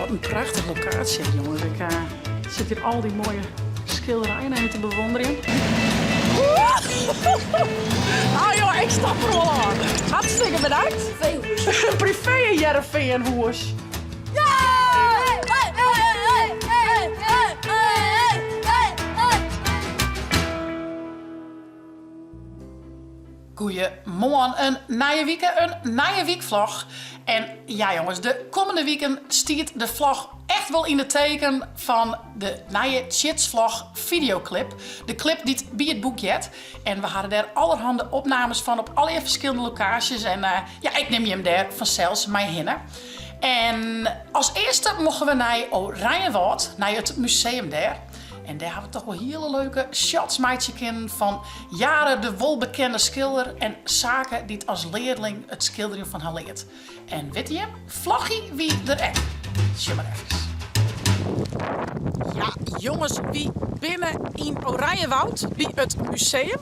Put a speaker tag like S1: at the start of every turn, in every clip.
S1: Wat een prachtige locatie, jongens. Ik zit hier al die mooie schilderijen even te bewonderen. Ah joh, ik stap er wel aan. Hartstikke bedankt. Privé Jereveenhoers. Goeiemorgen, een nieuwe week, een nieuwe weekvlog. En ja jongens, de komende weken stiert de vlog echt wel in het teken van de nieuwe Chitsvlog videoclip. De clip die het bij het boek jet. En we hadden daar allerhande opnames van op allerlei verschillende locaties. En ja, ik neem je hem daar vanzelfs mij hinnen. En als eerste mogen we naar Oranjewoud, naar het museum daar. En daar hebben we toch wel hele leuke shots meidje van jaren de welbekende schilder en zaken die het als leerling het schilderen van haar leert. En weet je, vlaggie wie er echt. Zie maar even. Ja, jongens, wie binnen in Oranjewoud, bij het museum.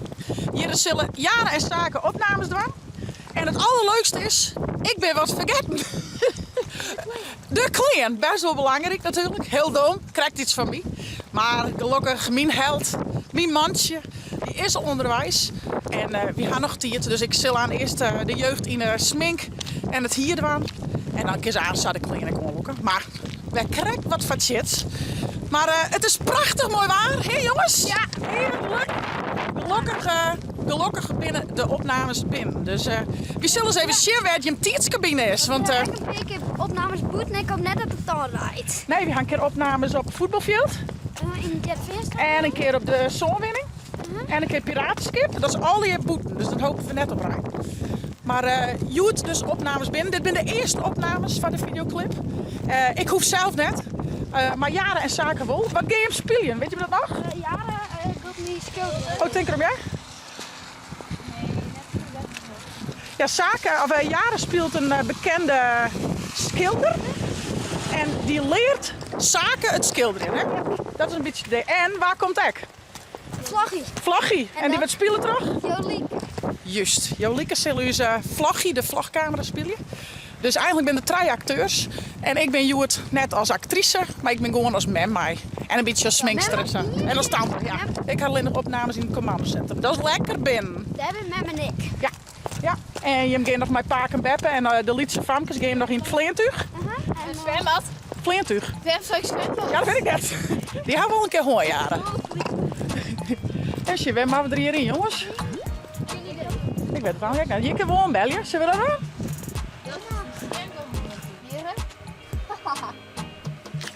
S1: Hier zullen jaren en zaken opnames doen. En het allerleukste is, ik ben wat vergeten. De cliënt, best wel belangrijk natuurlijk. Heel dom, krijgt iets van mij. Maar gelukkig, mijn held, mijn mandje, die is onderwijs. En we gaan nog tijd, dus ik zal aan eerst de jeugd in smink en het hier doen. En dan keer aan zou de cliënt komen lokken. Maar wij krijgen wat van shit. Maar het is prachtig mooi waar, hé jongens? Ja, heerlijk. Gelukkig binnen de opnames binnen. Dus we zullen eens even zien waar je tietscabine is. Want,
S2: ik heb een keer opnames boet en ik kom net op de toonrijd.
S1: Nee, we gaan een keer opnames op het voetbalveld.
S2: In Jet Feest.
S1: En een keer op de zonwinning. En een keer piratenskip. Dat is al die boeten, dus dat hopen we net op rijden. Maar Joet dus opnames binnen. Dit zijn de eerste opnames van de videoclip. Ik hoef zelf net. Maar jaren en zaken wel. Wat ga je hem spelen? Weet je dat nog?
S2: Jaren, ik wil niet schilderen.
S1: Oh, denk erom jij? Ja, Jaren speelt een bekende schilder. En die leert zaken het schilderen. Hè? Dat is een beetje de. En waar komt ik?
S2: Vlaggie.
S1: Vlaggie. En die wat spelen terug?
S2: Jolieke.
S1: Juist. Jolieke zal u Vlaggie, de vlagcamera spelen. Dus eigenlijk ben er 3 acteurs. En ik ben Joet net als actrice, maar ik ben gewoon als mij. En een beetje als sminkster. En als tante, ja. Ik had alleen nog opnames in het commandocentrum. Dat is lekker binnen.
S2: Dat ben met mijn ik.
S1: Ja. Ja. En je gaat nog met Paak en Beppe en de Lietse famkes gaan nog in het vleentuig.
S2: En zwembad.
S1: Vleentuig.
S2: Zwembad.
S1: Ja, dat weet ik net. Die hebben we al een keer hooijaren. En je, waar maken we er hierin, jongens? Ik weet het wel. Ja, je kan gewoon bellen. Zullen we dat doen?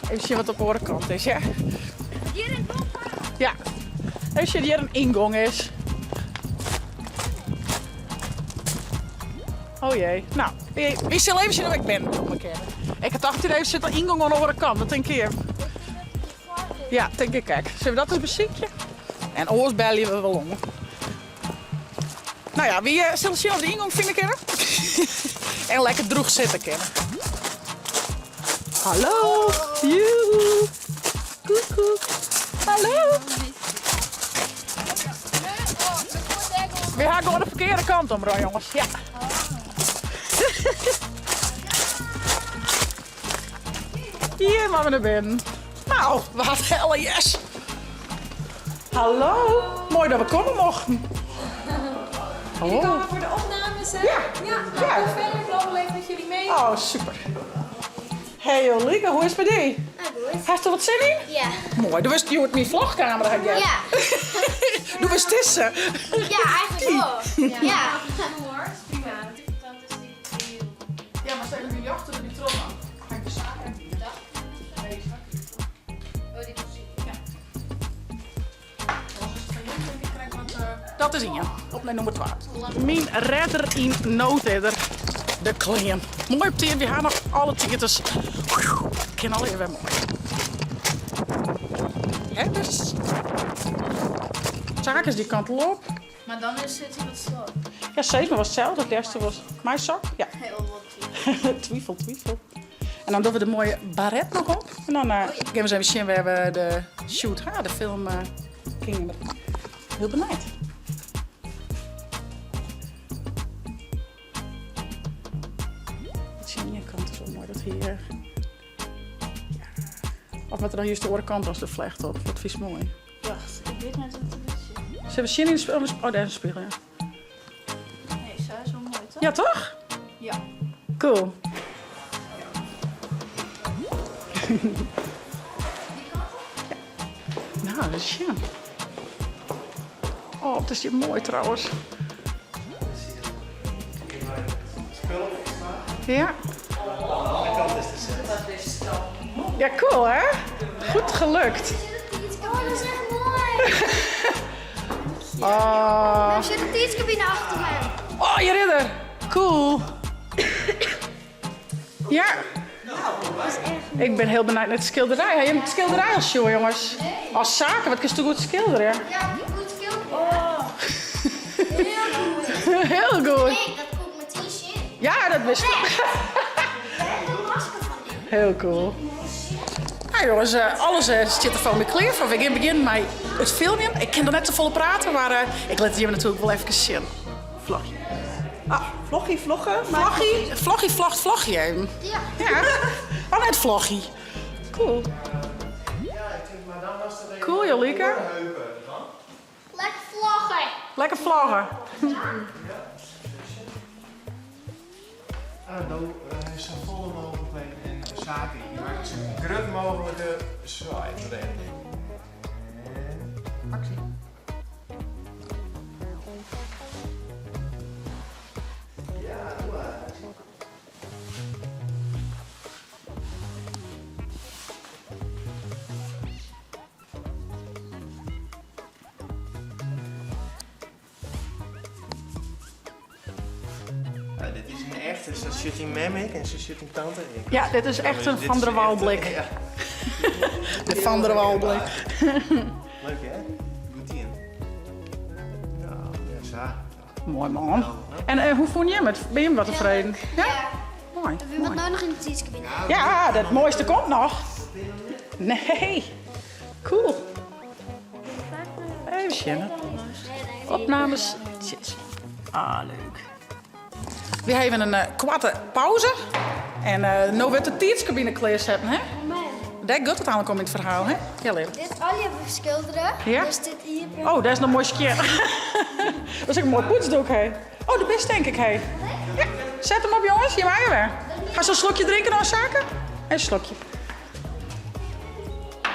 S1: Even zien wat op de andere kant is, ja.
S2: Hier in het
S1: Ja. Even zien hier een ingang is. Oh jee. Nou, wie zal even zien hoe ik ben. Ik had dacht even zit een ingang aan de andere kant. Dat denk ik. Ja, denk ik. Kijk. Zullen we dat eens bezieken? En oors bellen we wel om. Nou ja, wie zullen zien of de ingang vinden kennen? En lekker droeg zitten kennen. Hallo. Joehoe. Koekoek. Hallo. We gaan gewoon de verkeerde kant om, bro, jongens. Ja. Hier maar we naar binnen. Nou, wat helle yes. Hallo. Mooi dat we komen mochten.
S3: Jullie komen voor de opnames, hè?
S1: Ja.
S3: Ja. Verder, ik loop wel even met jullie mee.
S1: Oh, super. Hey Jolieke, hoe is het met die? Heeft er wat zin in?
S2: Ja.
S1: Mooi, doe eens die mijn vlogcamera.
S2: Ja.
S1: Doe eens tussen.
S2: Ja, eigenlijk wel. Ja.
S3: Hoor, prima. Dat is die.
S1: Ja, maar zijn jullie achter die trommel? Kijk, de zaken. Deze.
S3: Oh, die muziek.
S1: Ja. Dat is Inja, op naar nummer 12. Mijn redder in noodredder, de claim. Mooi op we gaan nog alle tickets. Ik ken al even mooi. Hè, dus. Zaken is die kant op.
S3: Maar dan is het wat zo.
S1: Ja, 7 was hetzelfde. Het eerste was mijn zak. Ja.
S3: Heel wat.
S1: Twijfel. En dan doen we de mooie baret nog op. En dan gaan we eens even zien waar we de shoot gaan. De film gingen. Heel benieuwd. Het zie je kant is wel mooi dat hier Of met er dan juist de andere kant als de vlecht op. Dat vies mooi.
S3: Wacht, ik weet net wat het is.
S1: Ze hebben zin in de spiegel. Oh, daar is een spiegel, ja.
S3: Nee, zo is wel mooi, toch?
S1: Ja, toch?
S3: Ja.
S1: Cool. Nou, dat is schön. Oh, het is hier mooi trouwens. Ja. Ja, cool hè? Goed gelukt.
S2: Oh, dat is echt mooi.
S1: Oh,
S2: Er zit een teachcabine achter me.
S1: oh je ridder. Cool. Ja. Ik ben heel benieuwd naar de schilderij. Heb je een schilderij als show, jongens? Als zaken, wat kun je toch goed schilderen?
S2: Ja, die goed skillen. Oh. Heel goed.
S1: Heel goed.
S2: Nee, dat komt met t-shirt.
S1: Ja, dat wist ik.
S2: Daar heb ik een masker van in.
S1: Heel cool. Nou jongens, alles zit er van me klaar voor. We gaan beginnen met het filmpje. Ik kan er net te volle praten, maar ik laat het je natuurlijk wel even zien. Vlogje.
S4: Ah, vloggie, vloggen.
S1: Vloggie, vlogje.
S2: Ja.
S1: Ja. Oh, net vloggie. Cool. Cool, Jolieke.
S2: Lekker vloggen.
S1: Lekker vloggen.
S5: Hij is zo vol mogelijk en zaken. Je maakt zo grut mogelijke zwaai. En actie. Ja, doe maar. Dit is een echte, dus dat zit in Memik en ze zit in Tante.
S1: Ja, dit is echt een
S5: Dit
S1: Van
S5: is
S1: der
S5: echt,
S1: Waalblik.
S5: Ja.
S1: De Van der Waalblik.
S5: Leuk hè? Doet die in. Ja, zo.
S1: Mooi man. En hoe vond je hem? Ben je hem wat tevreden? Ja? Mooi.
S2: Hebben we iemand nou nog in de teachcabine?
S1: Ja, dat mooiste komt nog. Nee. Cool. Even zien. Opnames. Ah, leuk. We hebben een korte pauze. En nu wordt de teachcabine klaar zetten, hè? Dat gaat het eigenlijk om in het verhaal, hè? Ja, leuk.
S2: Dit olie hebben we schilderen.
S1: Ja?
S2: Dus dit hier.
S1: Oh, dat is nog een mooi keer. Dat is ook een mooi poetsdoek, hè? Oh, de best denk ik, hè? Ja, zet hem op, jongens. Hier maar weer. Ga zo een slokje drinken dan, zaken? Een slokje.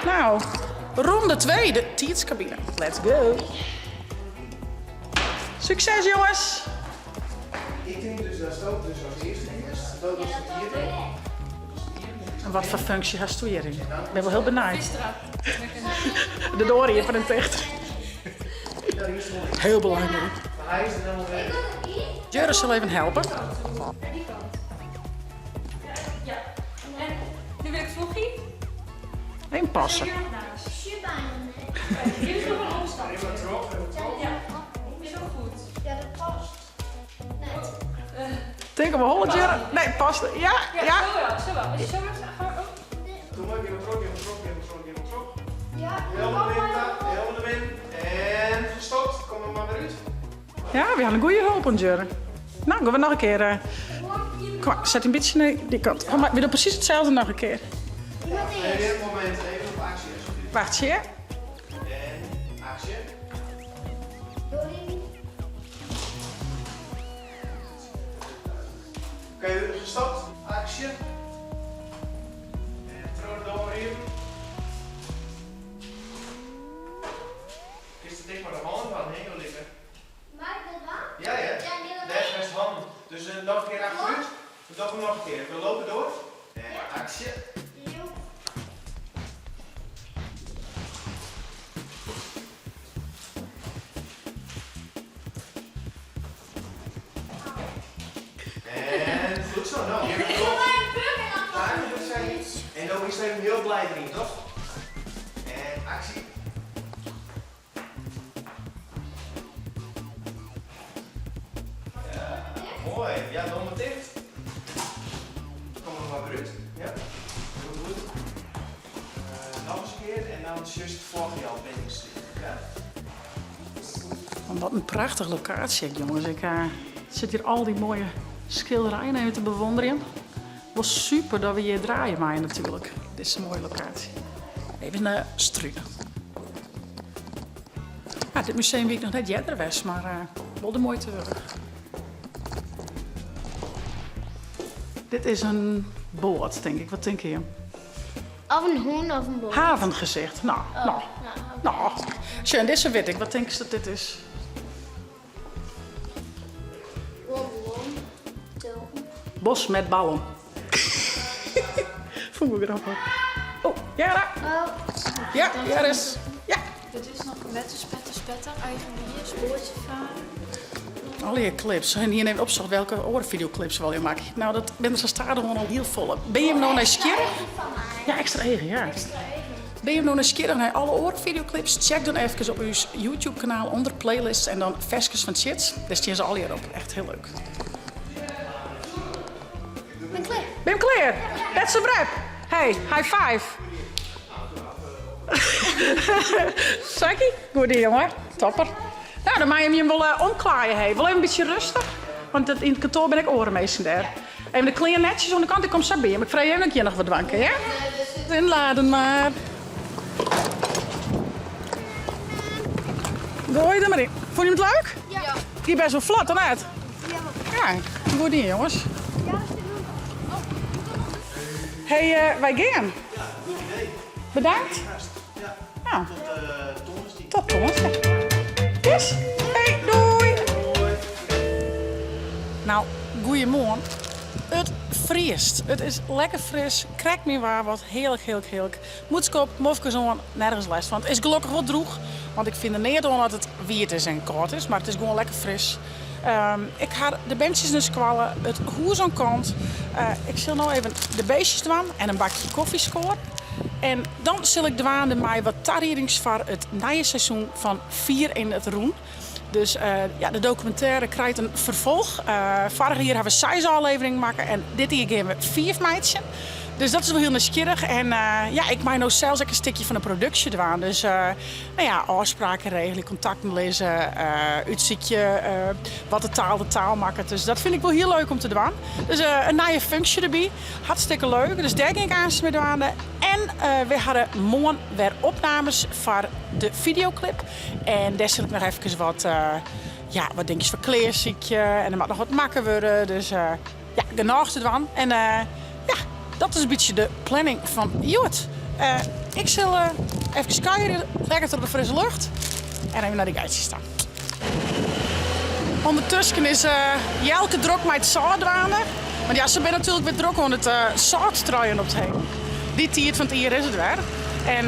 S1: Nou, ronde 2, de teachcabine. Let's go. Succes, jongens.
S5: Ik denk dus dat stoot dus als eerste is. Dat is het hier.
S1: En wat voor functie hast je hierin? Ik ben wel heel benieuwd. De door hier van een techt. Heel belangrijk.
S5: Hij is er dan weer.
S1: Jurre zal even helpen.
S3: Ja. En nu wil ik vloggie.
S1: Even passen.
S3: Jullie nog een omstap. Ja, is ook goed.
S2: Ja, dat past. Net.
S1: Tegen mijn holle, Jurre. Nee, past. Ja,
S3: Ja,
S1: ja.
S3: zo wel, zo wel. Als je zo wordt, gaan we ook.
S5: Doe maar, give hem trok.
S2: Ja,
S5: Helemaal de wind. En gestopt. Kom er maar weer uit.
S1: Ja, we hebben een goede hulp aan Jurre. Nou, gaan we nog een keer. Kom maar, zet een beetje naar die kant. Oh, maar we doen precies hetzelfde nog een keer.
S5: Even een moment, even op actie alsjeblieft.
S1: Wacht, zie je?
S5: En actie. Oké, gestopt. Actie. En terug door hier. Is de dik maar de handen van heel lekker.
S2: Maak dat waar?
S5: Ja, ja. Daar is best handen. Dus nog een keer achteruit. We doen hem nog een keer. We lopen door. En actie. En goed zo. Nou, je hebt het en dan is er heel blij erin, toch? En actie. Ja, mooi. Ja, dan maar dicht. Kom er maar weer uit. Ja, heel goed. Nog eens een keer en dan juist volg je al binnen. Ja.
S1: Wat een prachtige locatie, jongens. Ik zit hier al die mooie schilderijen even te bewonderen. Het was super dat we hier draaien, maar natuurlijk. Dit is een mooie locatie. Even naar Struinen. Ja, dit museum wie ik nog net jeder was, maar wel de moeite waard. Dit is een boot, denk ik. Wat denk je?
S2: Of een hoen of een boot.
S1: Havengezicht. Nou. Schön, deze weet ik. Wat denk je dat dit is? Bos met ballen. Vond ik grappig. Oh, Jara. Ja, Jara is. Ja.
S3: Dit is nog letter, spetter, eigen bier, spoortje varen.
S1: Al je clips. En hier neemt opzicht welke oorvideoclips wil je maken. Nou, dat ben ze staan gewoon al heel vol. Ben je hem nou nieuwsgierig? Ja, extra eigen, ja. Ben je hem nou nieuwsgierig naar alle oorvideoclips? Check dan even op uw YouTube-kanaal onder playlists en dan versjes van Chits. Daar staan ze al hierop. Echt heel leuk.
S2: Ben klaar.
S1: Ben je klaar? That's a wrap. Hey, high five. Zakkie? Goed idee, jongen. Topper. Nou, dan mag je hem wel omklaaien. Hey. Wel even een beetje rustig. Want in het kantoor ben ik orenmeester daar. Even de kleine netjes aan de kant. Ik kom zo bij je. Maar ik vraag je even een keer nog wat dwanken, ja? Inladen maar. Gooi je er maar in. Vond je het leuk?
S2: Ja.
S1: Die best wel vlot, dan uit. Ja, goed idee, jongens. Hey, wij gaan.
S5: Ja, goed idee.
S1: Bedankt.
S5: Ja,
S1: Nou,
S5: donderdag.
S1: tot donderdag. Yes. Hey, doei. Nou, goeiemorgen. Het vriest. Het is lekker fris. Krijgt me waar wat. Heerlijk, heerlijk, heerlijk. Moedskop, mofkezon, nergens last van. Het is gelukkig wel droeg. Want ik vind er niet dat het wierd is en koud is. Maar het is gewoon lekker fris. Ik ga de benches in de squallen. Het hoes aan kant. Ik zal nou even de beestjes doen en een bakje koffie scoren. En dan zal ik dwaan mij wat tarierings voor het nieuwe seizoen van 4 in het Roen. Dus ja, de documentaire krijgt een vervolg. Vorig jaar hebben we 6 afleveringen maken en dit jaar gaan we 4 meidjes. Dus dat is wel heel nieuwsgierig. En ja, ik maak nou zelfs ook een stukje van de productie dwaan. Dus nou ja, afspraken regelen, contacten lezen, uitzichtje, wat de taal maken. Dus dat vind ik wel heel leuk om te doen. Dus een nieuwe functie erbij. Hartstikke leuk. Dus daar ging ik aan met doen. En we hadden morgen weer opnames voor de videoclip. En daar zit ik nog even wat, ja, wat dingetjes voor kleerziekje. En er mag nog wat makken worden. Dus ja, genoeg te doen. En ja, dat is een beetje de planning van Joet. Ik zal even skijeren, lekker op de frisse lucht. En even naar die geitjes staan. Ondertussen is Jelke druk met het zaadwanen. Want ja, ze ben natuurlijk weer druk om het zaadstrooien op het heen. Die tiert van het hier is het weer. En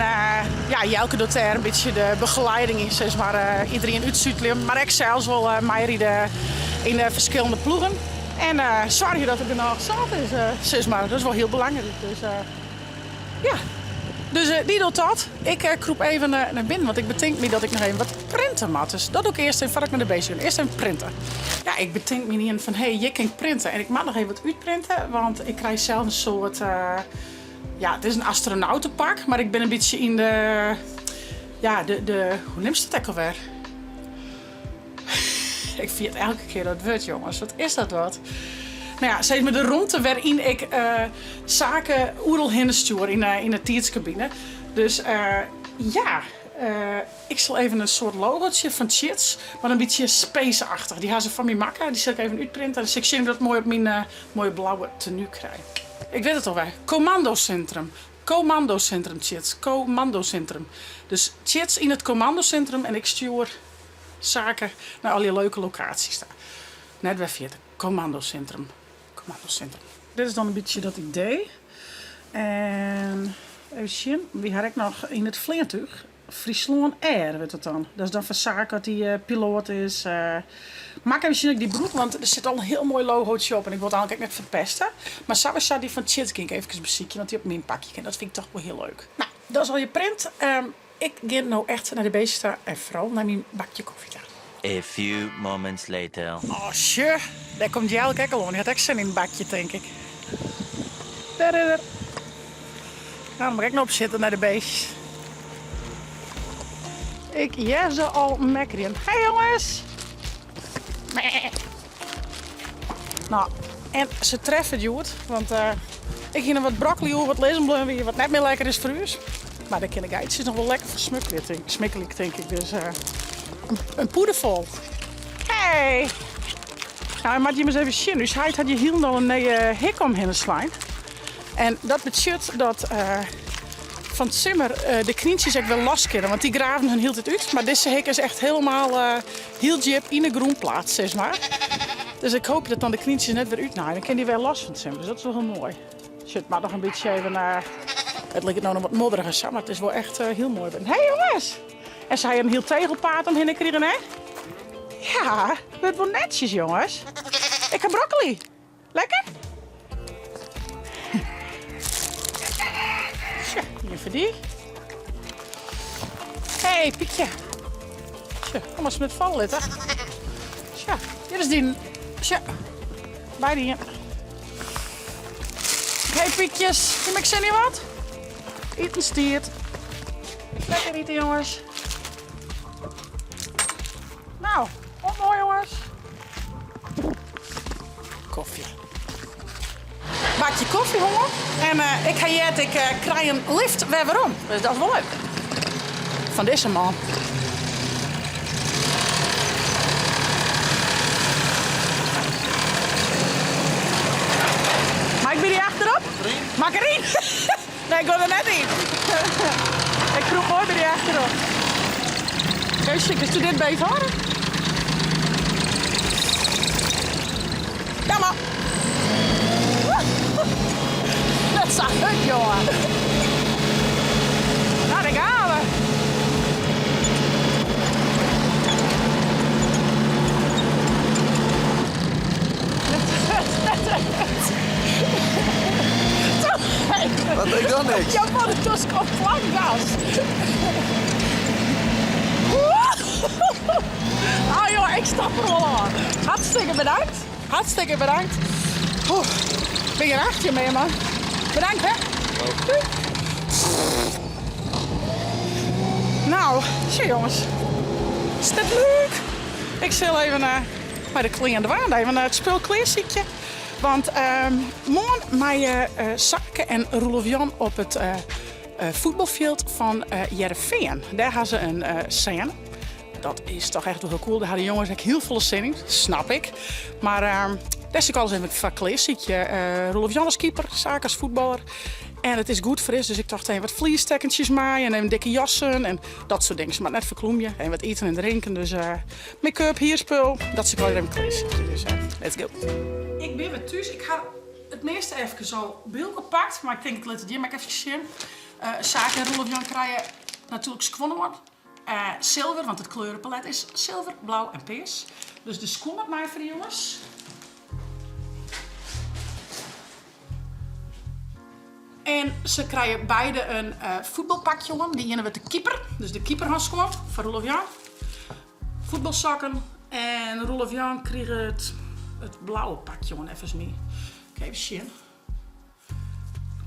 S1: ja, Jelke doet daar een beetje de begeleiding in, zeg maar. Iedereen uitzuitelen. Maar ik zelfs wel mij in de verschillende ploegen. En zorg je dat er genoeg zaad is, zeg maar. Dat is wel heel belangrijk. Dus ja, dus die doet dat. Ik kroep even naar binnen, want ik bedenk me dat ik nog even wat printen moet. Dus dat doe ik eerst even, voordat ik naar de bezig ben. Eerst even printen. Ja, ik bedenk me niet in van, hey, je kan printen. En ik mag nog even wat uitprinten, want ik krijg zelf een soort... ja, het is een astronautenpak, maar ik ben een beetje in de... Ja, hoe neemt ze het ook alweer? Ik vind het elke keer dat woord, jongens. Wat is dat wat? Nou ja, ze heeft me de ruimte waarin ik zaken oerel hinderstuur in de tijdscabine. Dus ja, ik zal even een soort logootje van Chits, maar een beetje space-achtig. Die gaan ze van mij maken. Die zal ik even uitprinten. Dus ik zie dat mooi op mijn mooie blauwe tenue krijg. Ik weet het alweer. Commandocentrum. Commandocentrum, Chits. Commandocentrum. Dus Chits in het commandocentrum en ik stuur zaken naar al die leuke locaties daar. Net bij 40. Commandocentrum. Commandocentrum. Dit is dan een beetje dat idee. En even zien, wie had ik nog in het vliegtuig? Friesland Air, weet het dan. Dat is dan van zaken dat die piloot is. Maak even zien dat ik die broek, want er zit al een heel mooi logootje op en ik wil het eigenlijk net verpesten. Maar Savasha die van Chits ging ik even bezieken, want die op mijn pakje en dat vind ik toch wel heel leuk. Nou, dat is al je print. Ik ga nou echt naar de beesten en vooral naar mijn bakje koffie.
S6: A few moments later.
S1: Oh, sure. Daar komt Jelke ook al. Die had echt zin in het bakje, denk ik. Daar. Nou, dan mag ik nog op zitten naar de beestjes. Ik ze al mekker in. Hey jongens! Meh. Nou, en ze treffen het goed. Want ik ging er wat broccoli over, wat lezenbloem, wat net meer lekker is voor u. Maar de kindergeitjes is nog wel lekker smikkelijk, denk ik. Dus een poedervol. Hey! Nou, maar je moet even zien. Dus hij had je heel al een hik omheen slaan. En dat betekent dat van het simmer de knietjes ook wel last kunnen. Want die graven hun heel het uit. Maar deze hik is echt helemaal heel jip in de groenplaats, zeg maar. Dus ik hoop dat dan de knietjes net weer uitnaaien. Dan kan die wel last van het simmer. Dus dat is wel heel mooi. Shit, maar nog een beetje even naar... Het lijkt nou nog wat modderiger, maar het is wel echt heel mooi. Hé hey, jongens! En zij een heel tegelpaard omheen krijgen, hè? Ja, het wordt wel netjes, jongens. Ik heb broccoli. Lekker? Tja, even die. Hé, hey, Pietje. Tja, kom eens met vallen litten. Tja, hier is die. Tja, bij die. Hé, Pietjes. Kom ik niet wat? Eten stiert. Lekker eten, jongens. Nou, wat mooi, jongens. Koffie. Maak je koffie, hoor. En ik krijg een lift weer om. Dus dat is wel leuk. Van deze man. Maar ik ben hier achterop. Maak erin. Nee, ik wil er net in. Ik vroeg hoor, ben je achterop. Kijk, is dit beter hoor? Ja, maar. Dat zag het, jongen. Nou, daar gaan we.
S7: Wat ik dan niks?
S1: Ja, man, het was gewoon vlakgas. Ah joh, ik stap er wel aan. Hartstikke bedankt. Hartstikke bedankt. Ben je er achter mee, man? Bedankt, hè? Okay. Nou, zo jongens. Is dat leuk? Ik zal even bij de klingende waan even het spul kleerziekje. Want morgen mijn Sakke en Roelof Jan op het voetbalveld van Heerenveen. Daar gaan ze een scène. Dat is toch echt wel cool. Daar hadden jongens echt heel veel zin in, snap ik. Maar daar is ik alles even van kleerziekje. Roelof Jan als keeper, Sakke als voetballer. En het is goed fris, dus ik dacht even wat vliestekentjes maaien en even dikke jassen en dat soort dingen. Maar net verkloemje en wat eten en drinken. Dus make-up, hier spul. Dat is ik wel even kleerziekje. Dus let's go. Ik ben weer thuis. Ik ga het meeste even zo beeld gepakt. Maar ik denk dat het hier maar even zien. Sakke en Roelof Jan krijgen natuurlijk gewonnen worden. Zilver, want het kleurenpalet is zilver, blauw en peers. Dus de schoen met mij voor de jongens. En ze krijgen beide een voetbalpakje om. Die ene met de keeper. Dus de keeperhandschoen van Roelof Jan. Voetbalzakken. En Roelof Jan kreeg het blauwe pakje om even mee. Kijk even zien.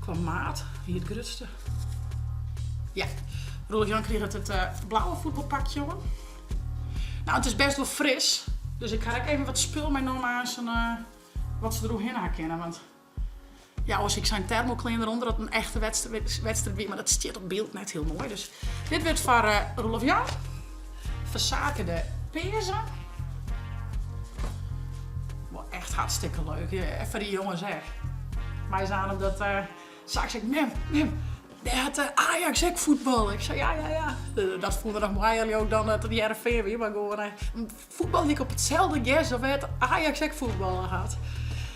S1: Qua maat. Hier het grootste. Ja. Roelof Jan kreeg het blauwe voetbalpakje om. Nou, het is best wel fris. Dus ik ga ook even wat spul meenemen aan wat ze eromheen herkennen. Want ja, als ik zijn thermoclean eronder, dat een echte wedstrijd weer, maar dat stiert op beeld net heel mooi. Dus dit wordt voor Roelof Jan. Verzaken de peersen. Wow, echt hartstikke leuk. Even die jongens zeg. Mij zijn op dat Saak zegt, Mem, daar had Ajax ook voetbal. Ik zei ja. Dat voelde nog mooier ook dan dat die RV weer. Maar gewoon voetbal die ik op hetzelfde gas of het Ajax ook voetbal had.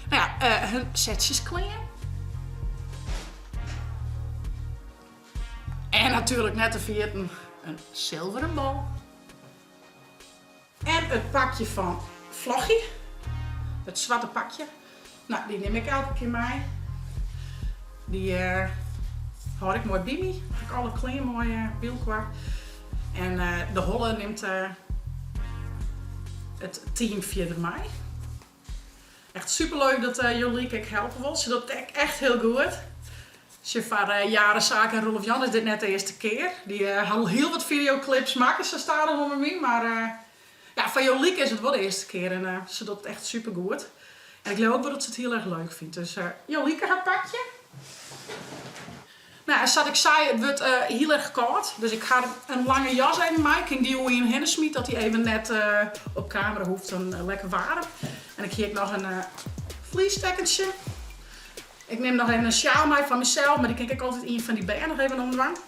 S1: Nou ja, hun setjes kleden. En natuurlijk net te vierten een zilveren bal. En het pakje van Vloggie. Het zwarte pakje. Nou, die neem ik elke keer mee. Die houd ik mooi bij me. Heb ik alle kleren mooi beeldkwaar. En de Holle neemt het team 4 mei. Echt superleuk dat Jolieke ik helpen wil. Ze doet het echt heel goed. Ze van jaren Saak en Roelof Jan is dit net de eerste keer. Die hadden heel wat videoclips maken. Ze staan er onder me. Maar ja, van Jolieke is het wel de eerste keer. En ze doet het echt super goed. En ik geloof ook wel dat ze het heel erg leuk vindt. Dus Jolieke haar pakje. Nou, en zoals ik zei, het wordt heel erg koud. Dus ik ga een lange jas even maken. Ik ging die in Henne smiedt, dat hij even net op camera hoeft. En lekker warm. En ik geef nog een vliestekentje. Ik neem nog even een sjaal mee van mezelf, maar die kijk ik altijd in van die benen nog even omdwang.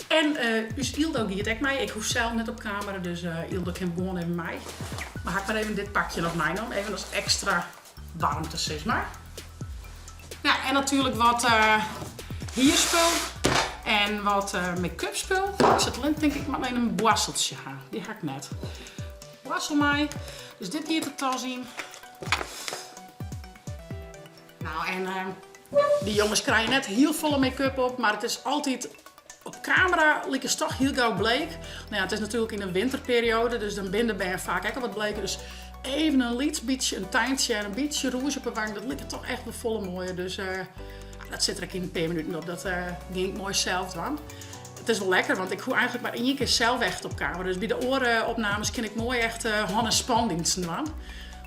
S1: En dus Ildo giet ik mij. Ik hoef zelf net op camera, dus Ildo kan gewoon even mij. Maar ga ik maar even dit pakje nog mee dan. Even als extra warmte, zeg maar. Ja, en natuurlijk wat hierspul en wat make-up spul. Ik zet lint denk ik maar alleen een boisseltje gaan. Die ga ik net. Boissel mij. Dus dit hier totaal zien. Nou en die jongens krijgen net heel volle make-up op, maar het is altijd op camera lijkt het toch heel gauw bleek. Nou ja, het is natuurlijk in een winterperiode, dus dan binnen ben je vaak ook wat bleker. Dus even een lietsbietje, een tintje en een beetje rouge op de wang, dat lijkt het toch echt wel volle mooie. Dus dat zit er in een paar minuten op, dat ging mooi zelf dan. Het is wel lekker, want ik hoef eigenlijk maar één keer zelf echt op camera. Dus bij de orenopnames kan ik mooi echt Hanne spandiensten doen.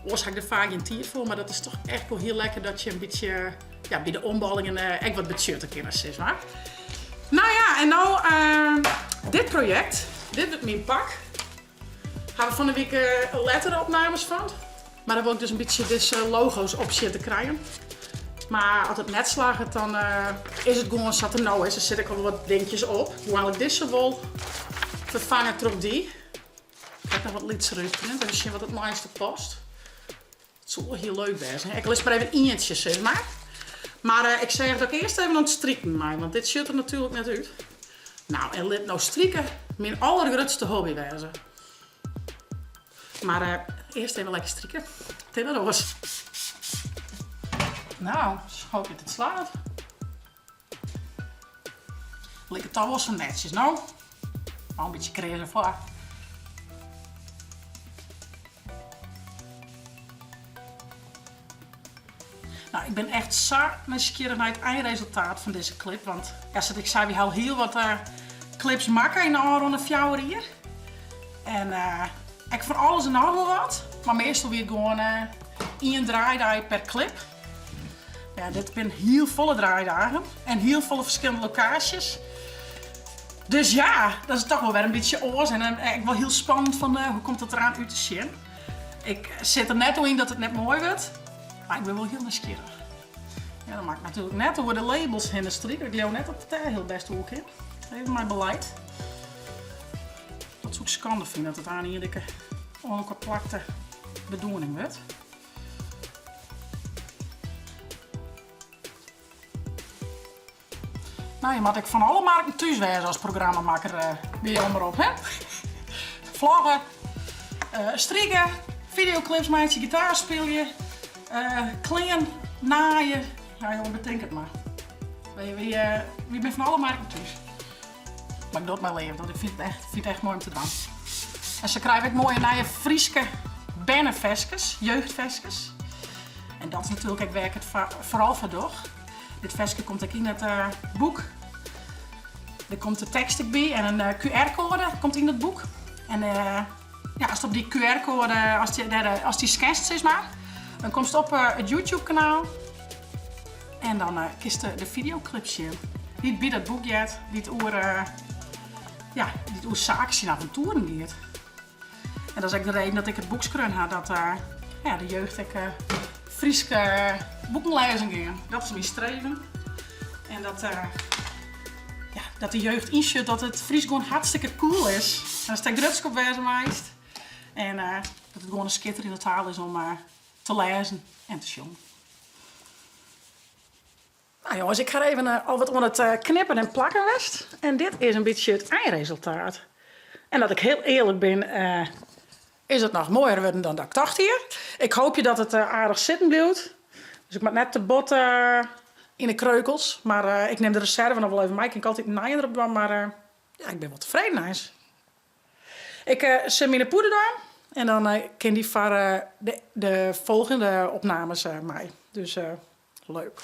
S1: Oors heb ik er vaak een tier voor, maar dat is toch echt wel heel lekker dat je een beetje ja, bij de omballingen echt wat budgetten kan, zeg maar. Nou ja, en nou dit project, dit wordt mijn pak. Gaan we van de week letteropnames van. Maar daar wil ik dus een beetje deze logo's op zitten krijgen. Maar als het net slaagt, dan is het gewoon zoals het nou is. Er zit ik al wat dingetjes op. Hoewel ik deze wil vervangen door die. Ik heb nog wat liedjes eruit en dan zie je wat het mooiste past. Het zou wel heel leuk zijn. Ik lees maar even eentjes, zeg maar. Maar ik zeg dat ik eerst even aan het strikken maak, want dit ziet er natuurlijk net uit. Nou, en let nou strikken mijn allergrootste hobby wezen. Maar eerst even lekker strikken. Tegen roos. Nou, dus hoop dat het slaat. Lijkt het al wel zo netjes, nou. Al een beetje creatief voor. Nou, ik ben echt zo nieuwsgierig naar het eindresultaat van deze clip. Want ja, zoals ik zei, we hebben heel wat clips maken in de rond 4 hier. En ik van alles en nog wel wat. Maar meestal weer gewoon 1 draaidag per clip. Ja, dit zijn heel volle draaidagen. En heel volle verschillende locaties. Dus ja, dat is toch wel weer een beetje oors. En ik wel heel spannend van hoe komt het eraan uit te zien. Ik zit er net in dat het net mooi wordt. Maar ik ben wel heel nieuwsgierig. Ja, dat maakt natuurlijk net over de labels in de strik. Ik leeuw net op het heel best hoe ik in. Even mijn beleid. Dat is ook schande vind dat het aan hier dikke ongeplakte bedoeling wordt. Nou, je moet ik van alle markten thuis wezen als programmamaker weer onderop, hè? Vloggen, strikken, videoclips maken, gitaar spelen, kleden, naaien. Ja jongen, bedenk het maar. Wie bent van alle markten thuis. Maar ik doe het maar leven, want ik vind het echt mooi om te doen. En ze krijgen ook mooie nieuwe Frieske bennenvestjes, jeugdvestjes. En dat is natuurlijk, ik werk het vooral voor door. Dit vestje komt ook in het boek. Er komt de tekst ook bij en een QR-code komt in het boek. En ja, als op die QR-code, als die scant zeg maar, dan komt het op het YouTube-kanaal. En dan kiest de videoclips zien. Niet bij dat boek yet, dit oer zaken naar van toeren gaat. En dat is ook de reden dat ik het boekskreun had, dat ja, de jeugd Frieske boekenlezen gaan. Dat is mijn streven. En dat, ja, dat de jeugd inziet dat het Fries gewoon hartstikke cool is. En dat het grutsk op wezen meest. En dat het gewoon een schitterende taal is om te lezen en te zien. Nou jongens, ik ga even al wat onder het knippen en plakken west. En dit is een beetje het eindresultaat. En dat ik heel eerlijk ben, is het nog mooier geworden dan dat ik dacht hier. Ik hoop je dat het aardig zitten blijft. Dus ik maak net de bot in de kreukels. Maar ik neem de reserve nog wel even mee. Ik kan altijd een naaier erop doen, maar ja, ik ben wel tevreden. Nice. Ik zet mijn poeder aan. En dan kan die voor de volgende opnames mee. Dus leuk.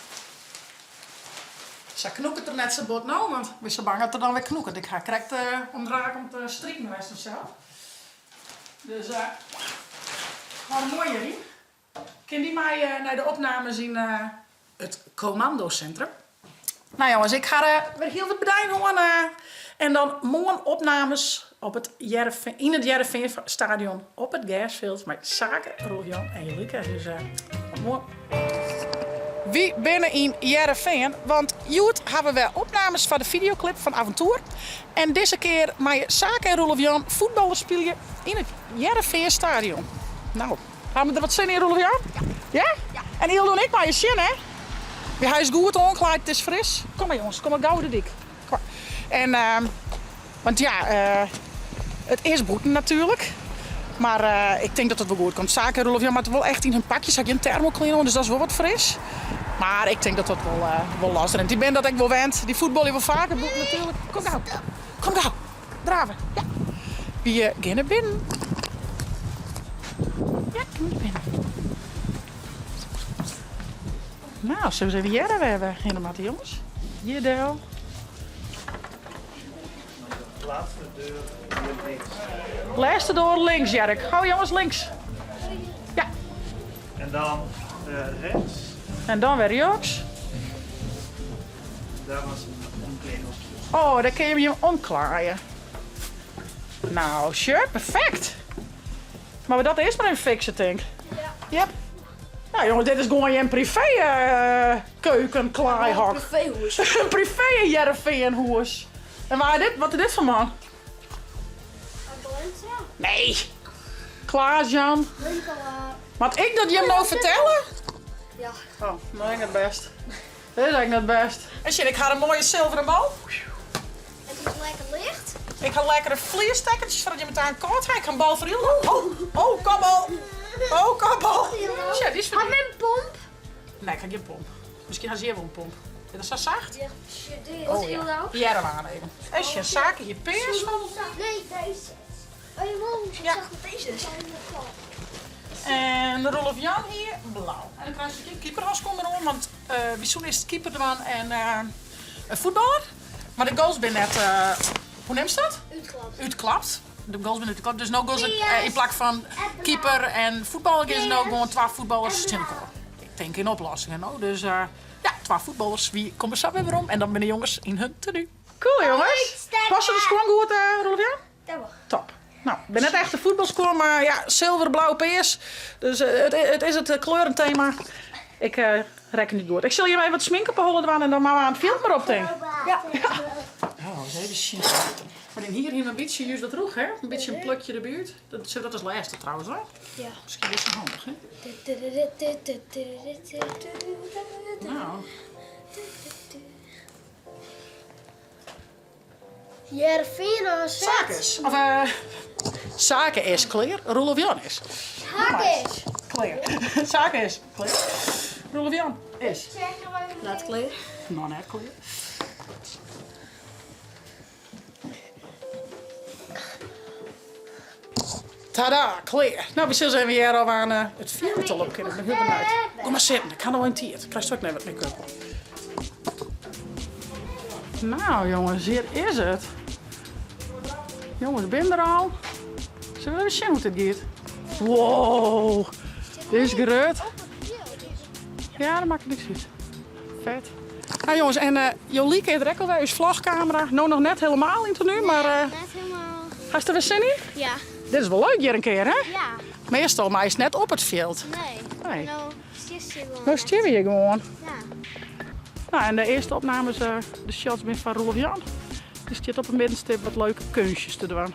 S1: Ze knoeken het er net zo bot nou, want ik ben zo bang dat er dan weer knoeken. Ik ga correct omdraaien om te strikken de rest of zelf. Dus gewoon mooi hierin. Kan die mij naar de opname zien het commandocentrum. Nou jongens, ik ga weer heel wat bedrijven gewoon. En dan morgen opnames op het in het Jereveen stadion op het Gersveld met Sake, Rolf-Jan en Jolike. Dus morgen. Wie binnen in Jereveen? Want Joet hebben we opnames van de videoclip van Avontuur. En deze keer met Sake en Rolf-Jan voetballen spelen in het Jereveen stadion. Nou, gaan we er wat zin in, Rolf-Jan? Ja? Ja. En Ildo en ik maar je zin, hè? Hij is goed ongelijk, het is fris. Kom maar jongens, kom maar gauw de dik. Kom maar. En, want ja, het is boeten natuurlijk. Maar ik denk dat het wel goed komt. Sake en Rolf-Jan moeten wel echt in hun pakjes. Had je een thermoclean, dus dat is wel wat fris. Maar ik denk dat dat wel lastig is. Ik ben dat ik wel wend. Die voetbal wel vaker boeten natuurlijk. Kom gauw. Kom gauw. Draven. Ja. Wie gaan naar binnen? Ja, kom naar binnen. Nou, zo zijn we hier. We hebben helemaal de jongens. Hier deel.
S5: Laatste deur hier links.
S1: Laatste door links, Jerk. Hou jongens links. Ja.
S5: En dan rechts.
S1: En dan weer rechts.
S5: Daar was een omkledingshokje.
S1: Oh, daar kun je hem omklaaien. Nou, sure, perfect. Maar dat is maar even fixen, denk ik. Ja. Yep. Nou jongens, dit is gewoon je privé keuken klaaihak.
S2: Een privéhoes.
S1: Een privé Jereveenhoes. En wat is dit voor man? Nee. Klaas Jan. Wat ik dat je hem nou vertellen?
S2: Ja.
S1: Oh, nou ik het best. Dit is eigenlijk het best. En shit, ik ga een mooie zilveren bal.
S2: Het is lekker licht.
S1: Ik ga lekkere vleerstekkertjes zodat je meteen koud gaat. Ik ga een bal voor Ildo. Oh, kabbal. Oh, kabbal. Shit, die is voor
S2: Had
S1: die.
S2: met een pomp?
S1: Nee, ik ga geen pomp. Misschien gaan ze hier wel een pomp. Is dat zo zacht?
S2: Ja, shit, dit is heel nou.
S1: Ja, dat waren even. Is je zaken, je peers?
S2: Nee, deze. Oh, je mond.
S1: Ja.
S2: Ik zag dat deze is.
S1: En de Rolf-Jan hier, blauw. En dan krijg je een keeperhandschoen erom, want Bissoen is de keeper ervan en een voetballer. Maar de goals zijn net, hoe neemt ze dat?
S2: Uitgelapt.
S1: Uitklapt. De goals zijn uitgeklapt, dus nou goals in plaats van keeper en voetballer is er nou gewoon 12 voetballers in elkaar. Ik denk in oplossingen nou, dus ja, 12 voetballers, wie komen er weer om? En dan ben de jongens in hun tenue. Cool jongens! Passen de schoen goed, Rolf-Jan?
S2: Daar mag.
S1: Top. Nou, ik ben net echt een voetbalscore, maar ja, zilver, blauw, peers. Dus het is het kleurenthema. Ik reken niet goed. Ik zal je even wat smink op holen en dan maar aan het film maar op denk. Ja. Oh, dat is even shit. Maar dan hier een beetje juist dat roeg, hè? Een beetje een plukje de buurt. Dat is laatste trouwens, hoor.
S2: Ja.
S1: Misschien is het handig, hè? Nou.
S2: Jereveen
S1: Zakes. Of Zaken is clear. Rolf-Jan is.
S2: Hakjes.
S1: Clear. Zaken is clear. Rolf-Jan is.
S2: Not clear.
S1: Nou, net clear. Tada, clear. Nou, we zijn weer al aan het viertal op kunnen. Ik ben heel benieuwd. Kom maar zitten, ik kan nog een tiert. Ik krijg straks net wat make-up op. Nou jongens, hier is het. Jongens, ben er al. Zullen we even zien hoe het gaat? Wow, dit is groot. Ja, dat maakt niks uit. Vet. Nou jongens, en Jolieke heeft er ook alweer uw vlogcamera. Nou nog net helemaal in tenue, maar
S2: Net helemaal.
S1: ga je er weer zin in?
S2: Ja.
S1: Dit is wel leuk hier een keer, hè?
S2: Ja.
S1: Meestal, maar hij is net op het veld.
S2: Nee.
S1: Nee.
S2: Nou, is hier gewoon.
S1: Nou staan we hier gewoon.
S2: Ja.
S1: Nou, en de eerste opnames, de shots ben van Rolf-Jan. Dus die op het middenstip wat leuke kunstjes te doen.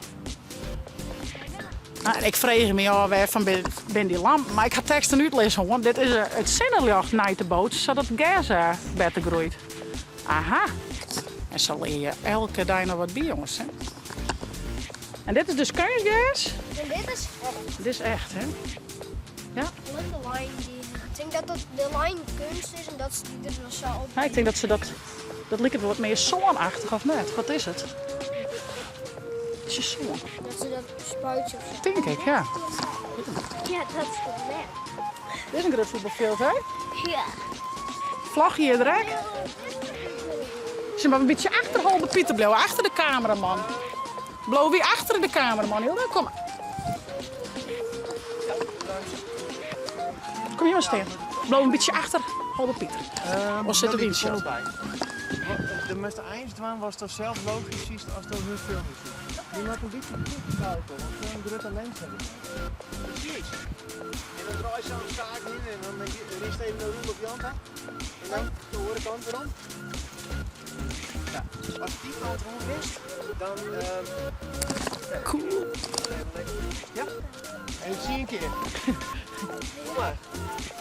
S1: Nou, en ik vreeg me al weer van ben die lamp, maar ik ga teksten uitlezen, want dit is het zinnenlicht naar de boot, zodat het gas beter groeit. Aha. En zo leer je elke dag nog wat bij, jongens. Hè? En dit is dus kunstgas.
S2: En dit is echt.
S1: Dit is echt, hè? Ja.
S2: Leuke lijn die. Ik denk dat de lijn kunst is en dat ze die er nog zo op.
S1: Ja, ik denk dat ze dat lijkt wel wat meer zoonachtig of net. Wat is het? Het is zoon.
S2: Dat ze dat spuitje of zo.
S1: Denk ik, ja.
S2: Ja, dat is toch net.
S1: Dit is een groot voetbalveld, hè?
S2: Ja.
S1: Vlag hier direct. Ze maar een beetje achterhouden, Pieter. Blauw achter de cameraman. Blauw wie achter de cameraman. Heel kom maar. Kom hier maar staan. Blauw een beetje achter. Holde Pieter. Of zit de windshield?
S5: de moest eens doen was toch zelf logisch is als dat hun film is. Je moet een beetje goed kijken, want we een grote lens hebben. Precies. En dan draai je zo'n zaak in en dan rist even een roel op je hand. En dan de horenkant erom. Ja, dus als die kant rond is, dan...
S1: Cool.
S5: Ja. En zie je een keer. Kom maar.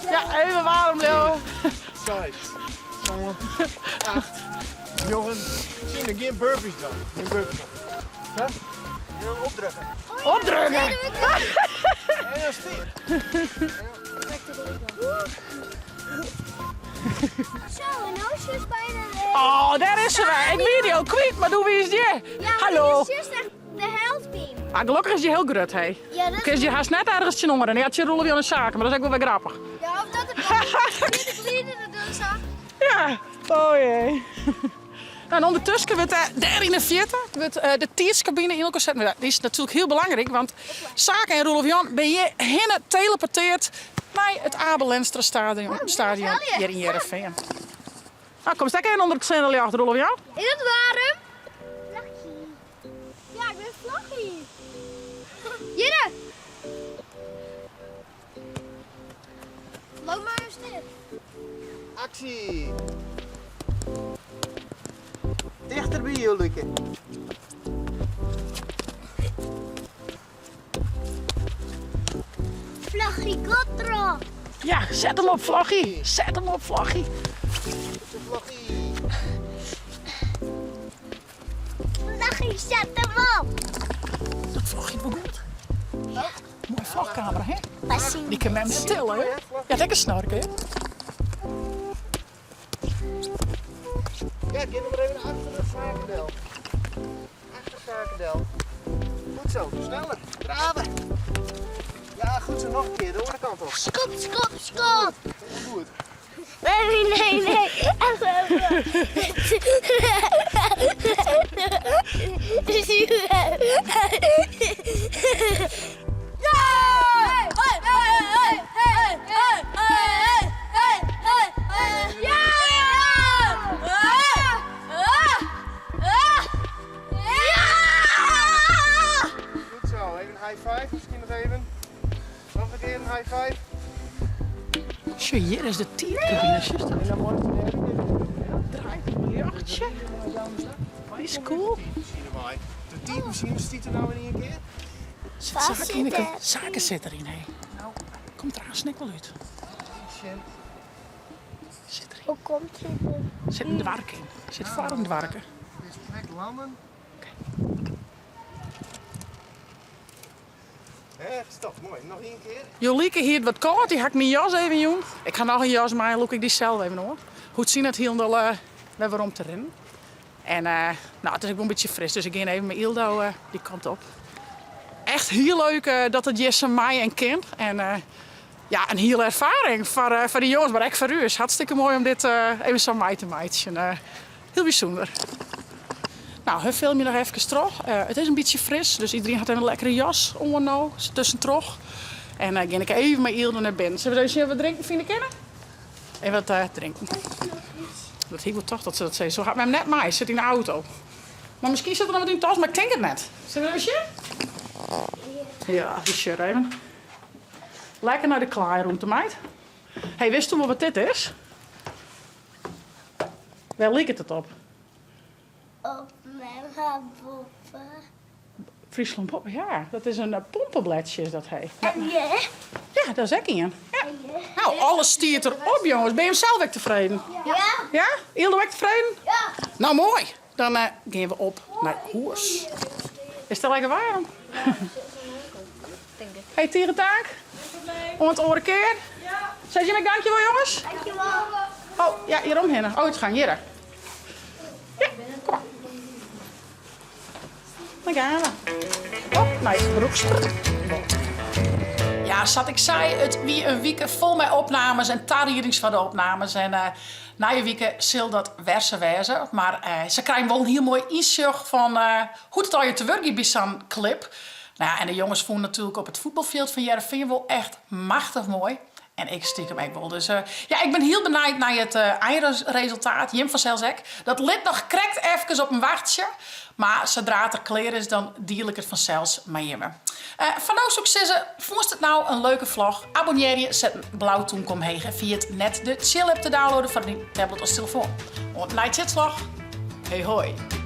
S1: Ja, even warm, Leo.
S5: 6, 7, 8. Jongen, zie je geen burpees dan. Geen burpees dan. Ja? En dan opdrukken.
S1: Opdrukken.
S5: En dan stier.
S2: Zo, en nou is juist bijna...
S1: Oh, daar is ze weer. Ik weet die al kwijt, maar doe wie is die?
S2: Ja,
S1: Hallo.
S2: dat is juist echt de helftteam.
S1: Ah, gelukkig is je heel grut, hé.
S2: Ja, dat
S1: Kun je haast net ergens tjongeren. Ja, je rollen weer aan de zaken, maar dat is ook wel weer grappig.
S2: Ja, of dat het glieden dat zo.
S1: Ja, oh jee. En ondertussen wordt daar in de vierde de tijdscabine in elkaar zetten. Dat is natuurlijk heel belangrijk, want Saken en Roelof Jan ben je hinnen teleporteerd naar het Abel Lenstra stadion hier in Heerenveen. Nou, kom stek even onder het zendel achter Roelof Jan.
S2: Is het warm? Vlaggie. Ja, ik ben Vlaggie. Jere! Loop maar eens dit.
S5: Actie! Dichter bij jullie.
S2: Vlaggie Gotro.
S1: Ja, zet hem op, Vlaggie. Zet hem op, Vlaggie.
S5: Vlaggie.
S2: Vlaggie, zet hem op.
S1: Dat Vlaggie wel goed. Mooie vlagcamera, hè?
S2: Passie.
S1: Die kan hem stillen, hè? Ja, lekker snorken, hè?
S5: Ja, ik nog even achter het zakendel. Achter het zakendel. Goed zo, sneller. Draven. Ja, goed zo, nog een keer, de andere kant op.
S2: Skop, skop, skop.
S5: Heel goed.
S2: Nee.
S5: Goed zo, even een high five, misschien nog even. Nog een keer een high five.
S1: Tjo, hier is de tiercabine, zuster.
S5: En dan wordt het even.
S1: Draait een miljartje. Die is cool.
S5: De typemachine stiet er nou weer in een keer.
S1: Zaken zit erin, hé. Nou, komt er aan snik wel uit. Zit erin.
S2: Hoe komt het?
S1: Zit een dwark in. Zit voor een dwarken.
S5: Dit is plek landen. Stop, mooi. Nog één keer.
S1: Jolieke hier wat koud, die hak mijn jas even, jong. Ik ga nog een jas maken, look ik die zelf even hoor. Goed zien het heel weer om te rennen. En nou, het is ook wel een beetje fris, dus ik ga even met Ildo die kant op. Echt heel leuk dat het Jesse, mij en Kim. En ja, een hele ervaring voor de jongens, maar ook voor u. Het is hartstikke mooi om dit even zo mee te maken. Heel bijzonder. Nou, hij film je nog even terug. Het is een beetje fris, dus iedereen had even een lekkere jas onder nou, tussen terug. En dan ga ik even met Ildo naar binnen. Zullen we eens even wat drinken vinden kennen? Even wat drinken. Dat ik wel toch dat ze dat zeggen. Zo gaat met hem net mee, zit in de auto. Maar misschien zit er nog wat in de tas, maar ik denk het net. Zullen we een shirt? Ja, die shirt even. Lekker naar de klaarroomte, meid. Hey, wist u wel wat dit is? Waar lijkt het op?
S2: Op mijn boppen.
S1: Friesland Pop, ja. Dat is een pompenbladje, is dat hij.
S2: En je?
S1: Ja, dat is ook een. Ja. Nou, alles stiert erop, jongens. Ben je hem zelf ook tevreden?
S2: Ja?
S1: Ja? Ildo ook tevreden?
S2: Ja.
S1: Nou, mooi. Dan gaan we op naar koers. Is dat lekker warm? Hey, Tierentaak. Om het oren keer. Ja. Zeg je me dankjewel, jongens?
S2: Dankjewel.
S1: Oh, ja, hierom heen. Oh, het gaan hier. Ja, kom maar. Dan gaan we. Oh, nou, je broekspurt. Ja, zat ik zei, het wie een week vol met opnames en tarierings van de opnames. En na je week zal dat verse wezen. Maar ze krijgen wel een heel mooi inzicht van hoe het al je te werken bij zo'n clip. Nou ja, en de jongens voelen natuurlijk op het voetbalveld van Heerenveen wel echt machtig mooi. En ik stiekem ook wel. Dus ja, ik ben heel benieuwd naar het eindresultaat. Jim van Zelzek. Dat lid nog krekt even op een wachtje. Maar zodra het er klaar is, dan deel ik het vanzelfs met Jim. Van nou successen. Vond het nou een leuke vlog? Abonneer je, zet een blauw toenkom heen via het net de chill app te downloaden van die tablet of telefoon. En na het vlog. Hey hoi.